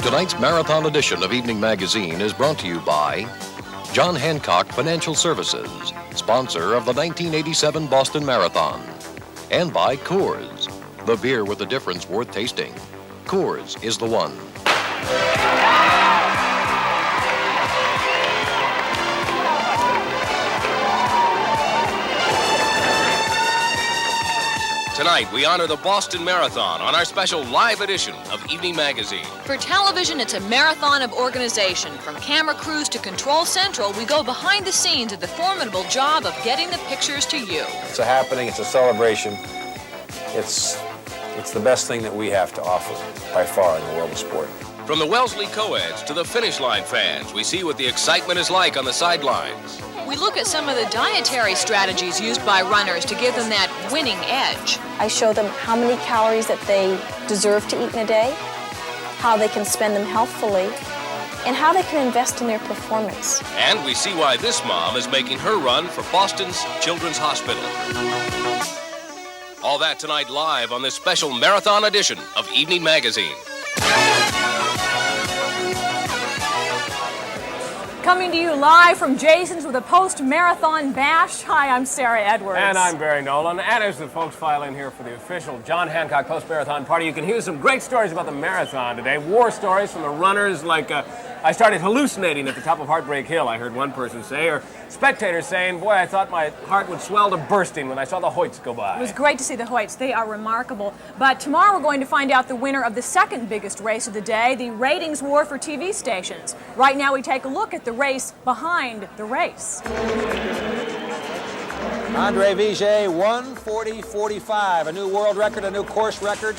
Tonight's marathon edition of Evening Magazine is brought to you by John Hancock Financial Services, sponsor of the 1987 Boston Marathon, and by Coors, the beer with a difference worth tasting. Coors is the one. Tonight, we honor the Boston Marathon on our special live edition of Evening Magazine. For television, it's a marathon of organization. From camera crews to Control Central, we go behind the scenes of the formidable job of getting the pictures to you. It's a happening, it's a celebration. It's the best thing that we have to offer by far in the world of sport. From the Wellesley co-eds to the finish line fans, we see what the excitement is like on the sidelines. We look at some of the dietary strategies used by runners to give them that winning edge. I show them how many calories that they deserve to eat in a day, how they can spend them healthfully, and how they can invest in their performance. And we see why this mom is making her run for Boston's Children's Hospital. All that tonight live on this special marathon edition of Evening Magazine. Coming to you live from Jason's with a post-marathon bash. Hi, I'm Sarah Edwards. And I'm Barry Nolan. And as the folks file in here for the official John Hancock post-marathon party, you can hear some great stories about the marathon today. War stories from the runners, like I started hallucinating at the top of Heartbreak Hill, I heard one person say, or spectators saying, boy, I thought my heart would swell to bursting when I saw the Hoyts go by. It was great to see the Hoyts. They are remarkable. But tomorrow we're going to find out the winner of the second biggest race of the day, the ratings war for TV stations. Right now we take a look at the race behind the race. Andre Vijay, 1:40.45, a new world record, a new course record.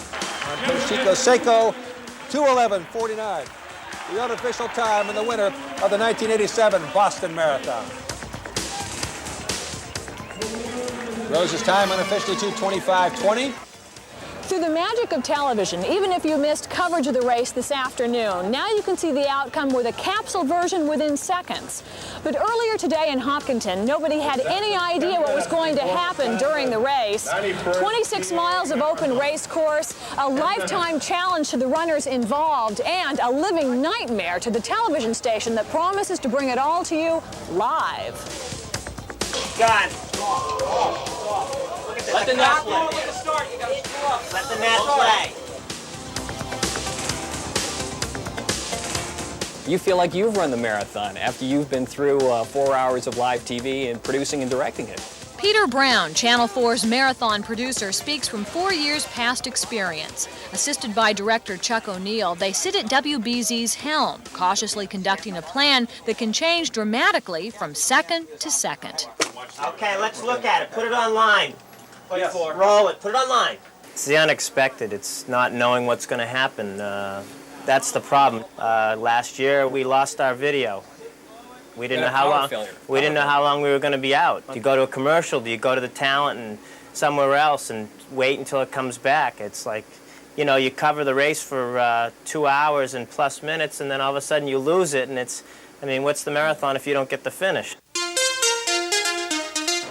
Chico Seiko, 2:11.49. The unofficial time and the winner of the 1987 Boston Marathon. Rose's time unofficially 2:25.20. Through the magic of television, even if you missed coverage of the race this afternoon, now you can see the outcome with a capsule version within seconds. But earlier today in Hopkinton, nobody had any idea what was going to happen during the race. 26 miles of open race course, a lifetime challenge to the runners involved, and a living nightmare to the television station that promises to bring it all to you live. God. Let the net play. Let the net play. You feel like you've run the marathon after you've been through 4 hours of live TV and producing and directing it. Peter Brown, Channel 4's marathon producer, speaks from 4 years' past experience. Assisted by director Chuck O'Neill, they sit at WBZ's helm, cautiously conducting a plan that can change dramatically from second to second. Okay, let's look at it. Put it online. Yes. Roll it. Put it online. It's the unexpected. It's not knowing what's going to happen. That's the problem. Last year, we lost our video. We didn't know how long. We didn't know how long we were going to be out. Do you go to a commercial? Do you go to the talent and somewhere else and wait until it comes back? It's like, you know, you cover the race for 2 hours and plus minutes, and then all of a sudden you lose it, and it's, I mean, what's the marathon if you don't get the finish?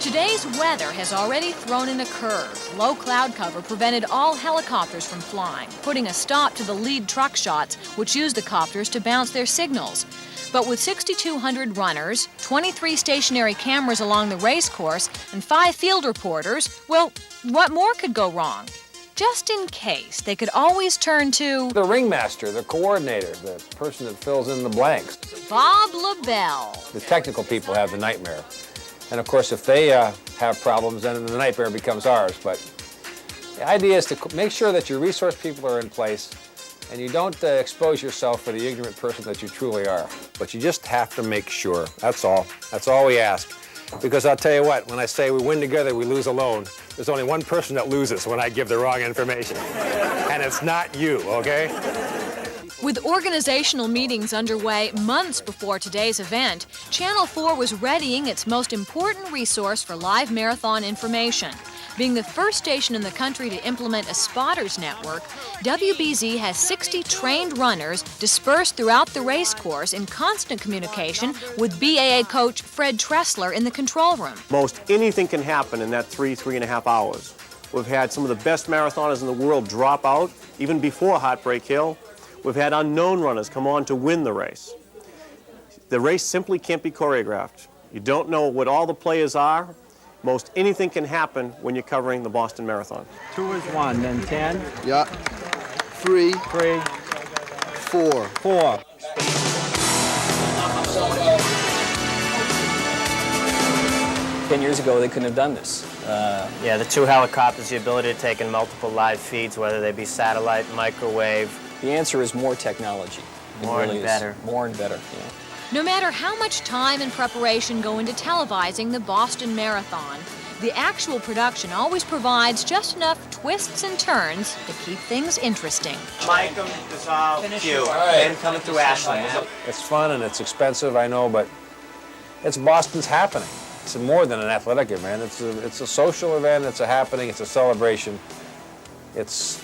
Today's weather has already thrown in a curve. Low cloud cover prevented all helicopters from flying, putting a stop to the lead truck shots, which used the copters to bounce their signals. But with 6,200 runners, 23 stationary cameras along the race course, and 5 field reporters, well, what more could go wrong? Just in case, they could always turn to The ringmaster, the coordinator, the person that fills in the blanks. Bob LaBelle. The technical people have the nightmare. And of course, if they have problems, then the nightmare becomes ours. But the idea is to make sure that your resource people are in place and you don't expose yourself for the ignorant person that you truly are. But you just have to make sure. That's all. That's all we ask. Because I'll tell you what, when I say we win together, we lose alone, there's only one person that loses when I give the wrong information. And it's not you, okay? With organizational meetings underway months before today's event, Channel 4 was readying its most important resource for live marathon information. Being the first station in the country to implement a spotters network, WBZ has 60 trained runners dispersed throughout the race course in constant communication with BAA coach Fred Tressler in the control room. Most anything can happen in that 3.5 hours. We've had some of the best marathoners in the world drop out, even before Heartbreak Hill. We've had unknown runners come on to win the race. The race simply can't be choreographed. You don't know what all the players are. Most anything can happen when you're covering the Boston Marathon. 2 is 1, then 10. Yeah. 3. 3. 4. 4. Ten years ago, they couldn't have done this. Yeah, the 2 helicopters, the ability to take in multiple live feeds, whether they be satellite, microwave. The answer is more technology. It More really and is. better. More and better, yeah. No matter how much time and preparation go into televising the Boston Marathon, the actual production always provides just enough twists and turns to keep things interesting. Mike them, dissolve, cue, and coming through Ashland. It's fun and it's expensive, I know, but it's Boston's happening. It's more than an athletic event. It's a social event. It's a happening. It's a celebration. It's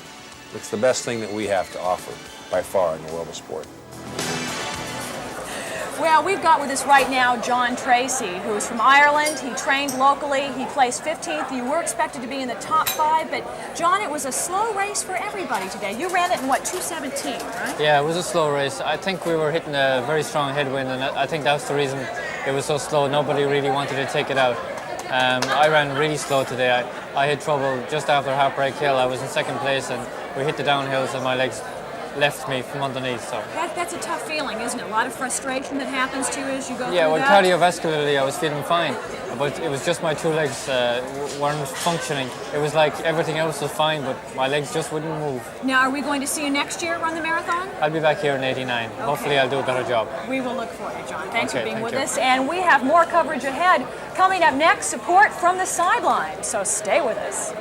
the best thing that we have to offer by far in the world of sport. Well, we've got with us right now John Tracy, who is from Ireland. He trained locally. He placed 15th. You were expected to be in the top 5, but John, it was a slow race for everybody today. You ran it in, what, 2:17, right? Yeah, it was a slow race. I think we were hitting a very strong headwind, and I think that's the reason it was so slow. Nobody really wanted to take it out. I ran really slow today. I had trouble just after Heartbreak Hill. I was in second place, and we hit the downhills, and my legs left me from underneath. So That's a tough feeling, isn't it? A lot of frustration that happens to you as you go yeah, through well, that. cardiovascularly, I was feeling fine, but it was just my 2 legs weren't functioning. It was like everything else was fine, but my legs just wouldn't move. Now, are we going to see you next year run the marathon? I'll be back here in '89. Okay. Hopefully, I'll do a better job. We will look for you, John. Thanks for Okay, being thank with you. us. And we have more coverage ahead. Coming up next, support from the sidelines. So stay with us.